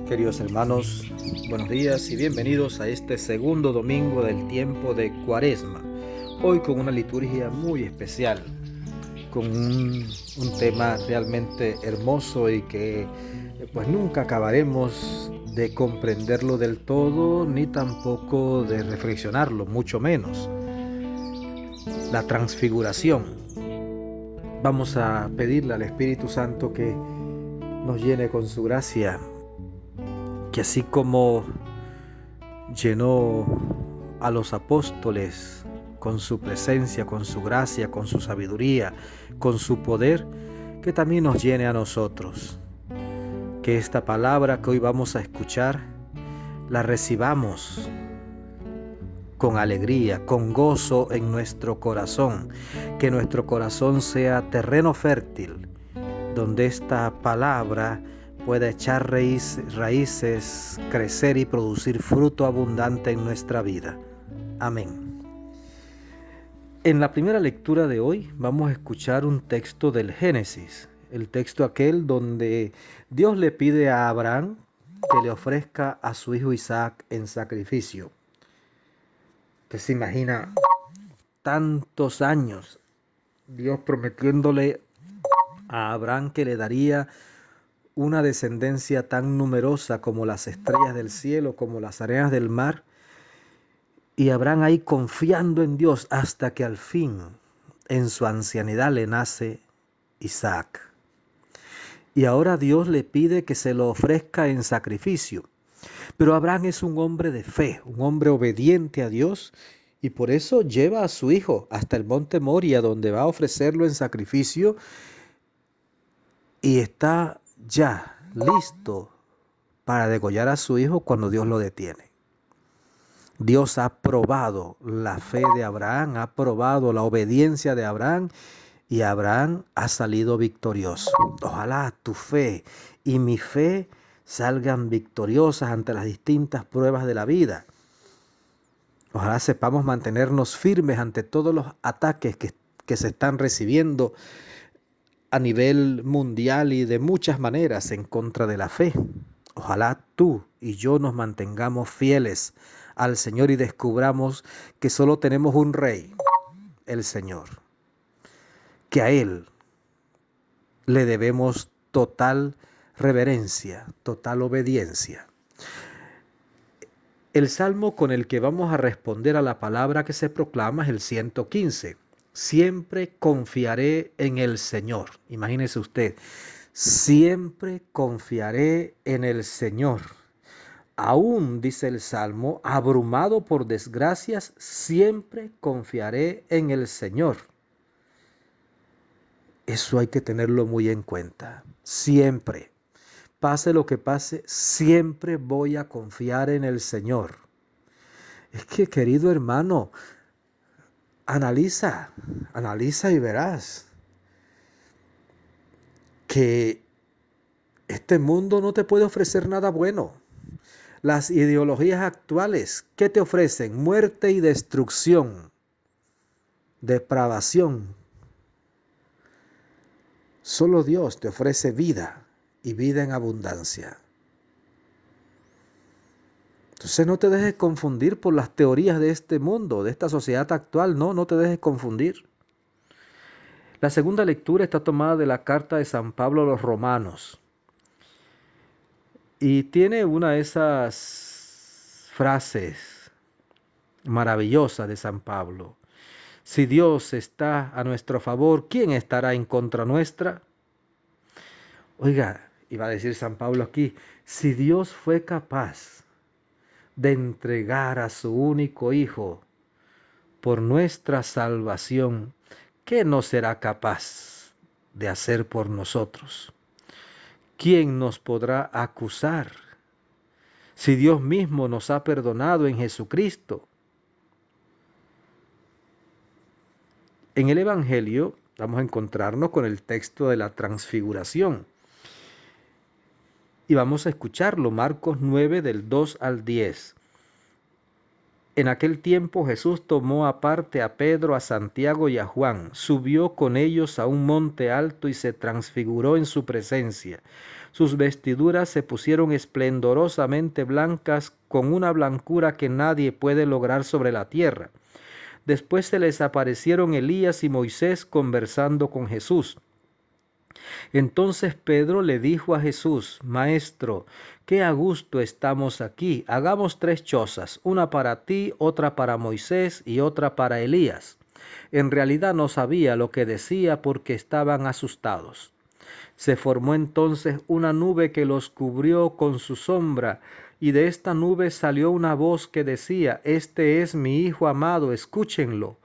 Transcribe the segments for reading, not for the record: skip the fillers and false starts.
Queridos hermanos, buenos días y bienvenidos a este segundo domingo del tiempo de Cuaresma. Hoy con una liturgia muy especial, con un tema realmente hermoso y que pues nunca acabaremos de comprenderlo del todo, ni tampoco de reflexionarlo, mucho menos. La transfiguración. Vamos a pedirle al Espíritu Santo que nos llene con su gracia, que así como llenó a los apóstoles con su presencia, con su gracia, con su sabiduría, con su poder, que también nos llene a nosotros. Que esta palabra que hoy vamos a escuchar la recibamos con alegría, con gozo en nuestro corazón. Que nuestro corazón sea terreno fértil, donde esta palabra pueda echar raíces, crecer y producir fruto abundante en nuestra vida. Amén. En la primera lectura de hoy vamos a escuchar un texto del Génesis, el texto aquel donde Dios le pide a Abraham que le ofrezca a su hijo Isaac en sacrificio. Usted se imagina tantos años Dios prometiéndole a Abraham que le daría una descendencia tan numerosa como las estrellas del cielo, como las arenas del mar, y Abraham ahí confiando en Dios hasta que al fin, en su ancianidad, le nace Isaac. Y ahora Dios le pide que se lo ofrezca en sacrificio. Pero Abraham es un hombre de fe, un hombre obediente a Dios, y por eso lleva a su hijo hasta el monte Moria, donde va a ofrecerlo en sacrificio, y está ya listo para degollar a su hijo cuando Dios lo detiene. Dios ha probado la fe de Abraham, ha probado la obediencia de Abraham, y Abraham ha salido victorioso. Ojalá tu fe y mi fe salgan victoriosas ante las distintas pruebas de la vida. Ojalá sepamos mantenernos firmes ante todos los ataques que se están recibiendo a nivel mundial y de muchas maneras en contra de la fe. Ojalá tú y yo nos mantengamos fieles al Señor y descubramos que solo tenemos un Rey, el Señor, que a Él le debemos total reverencia, total obediencia. El salmo con el que vamos a responder a la palabra que se proclama es el 115. Siempre confiaré en el Señor. Imagínese usted, siempre confiaré en el Señor. Aún, dice el Salmo, abrumado por desgracias, siempre confiaré en el Señor. Eso hay que tenerlo muy en cuenta. Siempre, pase lo que pase, siempre voy a confiar en el Señor. Es que, querido hermano, analiza y verás que este mundo no te puede ofrecer nada bueno. Las ideologías actuales, ¿qué te ofrecen? Muerte y destrucción, depravación. Solo Dios te ofrece vida y vida en abundancia. Entonces no te dejes confundir por las teorías de este mundo, de esta sociedad actual. No te dejes confundir. La segunda lectura está tomada de la carta de San Pablo a los Romanos. Y tiene una de esas frases maravillosas de San Pablo. Si Dios está a nuestro favor, ¿quién estará en contra nuestra? Oiga, iba a decir San Pablo aquí, si Dios fue capaz de entregar a su único Hijo por nuestra salvación, ¿qué no será capaz de hacer por nosotros? ¿Quién nos podrá acusar si Dios mismo nos ha perdonado en Jesucristo? En el Evangelio vamos a encontrarnos con el texto de la transfiguración. Y vamos a escucharlo, Marcos 9 del 2 al 10. En aquel tiempo Jesús tomó aparte a Pedro, a Santiago y a Juan, subió con ellos a un monte alto y se transfiguró en su presencia. Sus vestiduras se pusieron esplendorosamente blancas, con una blancura que nadie puede lograr sobre la tierra. Después se les aparecieron Elías y Moisés conversando con Jesús. Entonces Pedro le dijo a Jesús: Maestro, qué a gusto estamos aquí. Hagamos 3 chozas, una para ti, otra para Moisés y otra para Elías. En realidad no sabía lo que decía porque estaban asustados. Se formó entonces una nube que los cubrió con su sombra, y de esta nube salió una voz que decía: Este es mi Hijo amado, escúchenlo.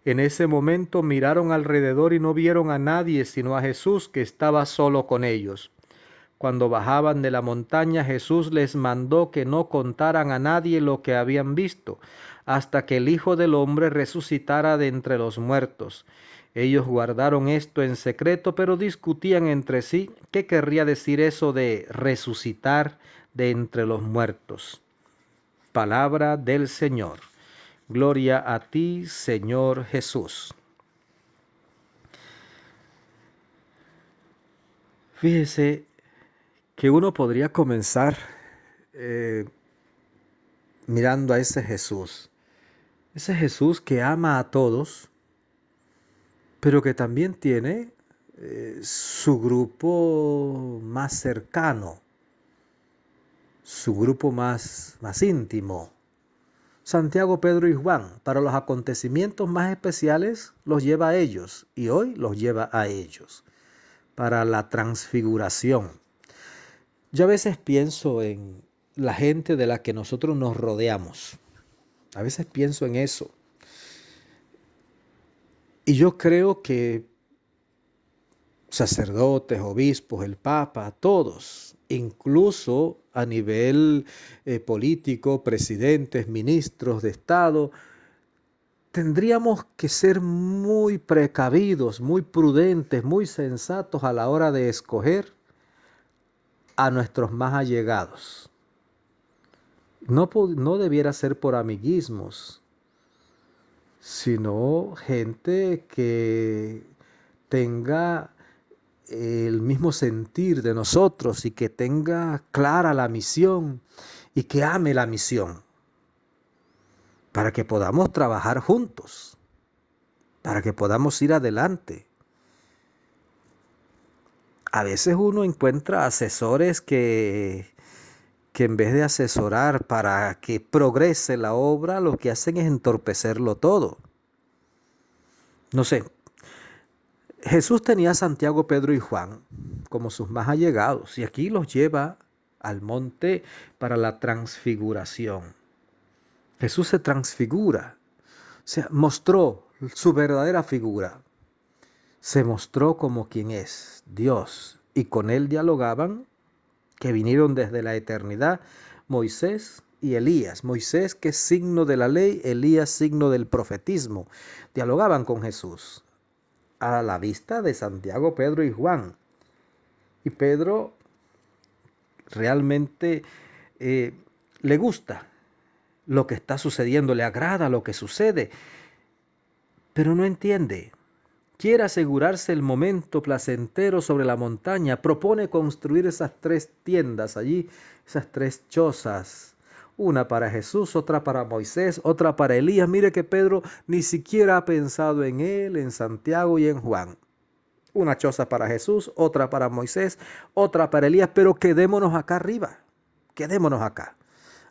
En ese momento miraron alrededor y no vieron a nadie sino a Jesús, que estaba solo con ellos. Cuando bajaban de la montaña, Jesús les mandó que no contaran a nadie lo que habían visto, hasta que el Hijo del Hombre resucitara de entre los muertos. Ellos guardaron esto en secreto, pero discutían entre sí qué querría decir eso de resucitar de entre los muertos. Palabra del Señor. Gloria a ti, Señor Jesús. Fíjese que uno podría comenzar mirando a ese Jesús que ama a todos, pero que también tiene su grupo más cercano, su grupo más íntimo. Santiago, Pedro y Juan, para los acontecimientos más especiales, los lleva a ellos, y hoy los lleva a ellos, para la transfiguración. Yo a veces pienso en la gente de la que nosotros nos rodeamos. A veces pienso en eso. Y yo creo que sacerdotes, obispos, el Papa, todos, incluso a nivel político, presidentes, ministros de Estado, tendríamos que ser muy precavidos, muy prudentes, muy sensatos a la hora de escoger a nuestros más allegados. No debiera ser por amiguismos, sino gente que tenga el mismo sentir de nosotros y que tenga clara la misión y que ame la misión, para que podamos trabajar juntos, para que podamos ir adelante. A veces uno encuentra asesores que en vez de asesorar para que progrese la obra, lo que hacen es entorpecerlo todo. No sé, Jesús tenía a Santiago, Pedro y Juan como sus más allegados, y aquí los lleva al monte para la transfiguración. Jesús se transfigura, o sea, mostró su verdadera figura. Se mostró como quien es, Dios, y con él dialogaban, que vinieron desde la eternidad, Moisés y Elías. Moisés, que es signo de la ley, Elías, signo del profetismo. Dialogaban con Jesús a la vista de Santiago, Pedro y Juan. Y Pedro realmente le gusta lo que está sucediendo, le agrada lo que sucede, pero no entiende. Quiere asegurarse el momento placentero sobre la montaña, propone construir esas 3 tiendas allí, esas 3 chozas, una para Jesús, otra para Moisés, otra para Elías. Mire que Pedro ni siquiera ha pensado en él, en Santiago y en Juan. Una choza para Jesús, otra para Moisés, otra para Elías, pero quedémonos acá arriba, quedémonos acá.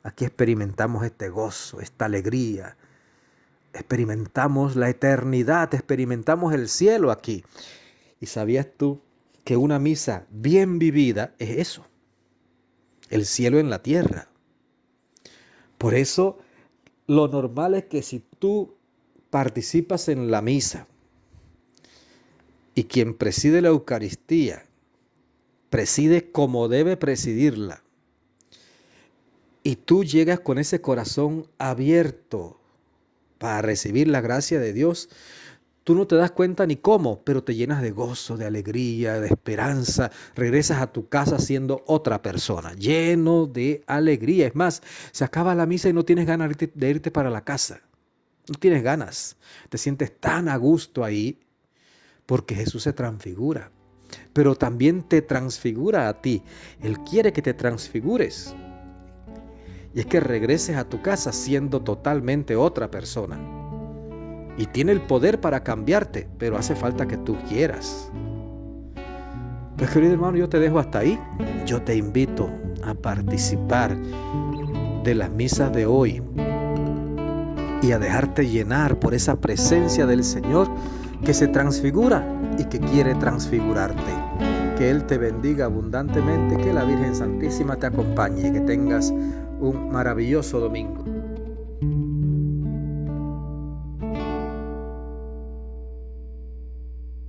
Aquí experimentamos este gozo, esta alegría. Experimentamos la eternidad, experimentamos el cielo aquí. ¿Y sabías tú que una misa bien vivida es eso? El cielo en la tierra. Por eso, lo normal es que si tú participas en la misa y quien preside la Eucaristía preside como debe presidirla, y tú llegas con ese corazón abierto para recibir la gracia de Dios, Tú no te das cuenta ni cómo, pero te llenas de gozo, de alegría, de esperanza. Regresas a tu casa siendo otra persona, lleno de alegría. Es más, se acaba la misa y no tienes ganas de irte para la casa. No tienes ganas. Te sientes tan a gusto ahí porque Jesús se transfigura. Pero también te transfigura a ti. Él quiere que te transfigures. Y es que regreses a tu casa siendo totalmente otra persona. Y tiene el poder para cambiarte, pero hace falta que tú quieras. Pues querido hermano, yo te dejo hasta ahí. Yo te invito a participar de las misas de hoy y a dejarte llenar por esa presencia del Señor que se transfigura y que quiere transfigurarte. Que Él te bendiga abundantemente, que la Virgen Santísima te acompañe y que tengas un maravilloso domingo.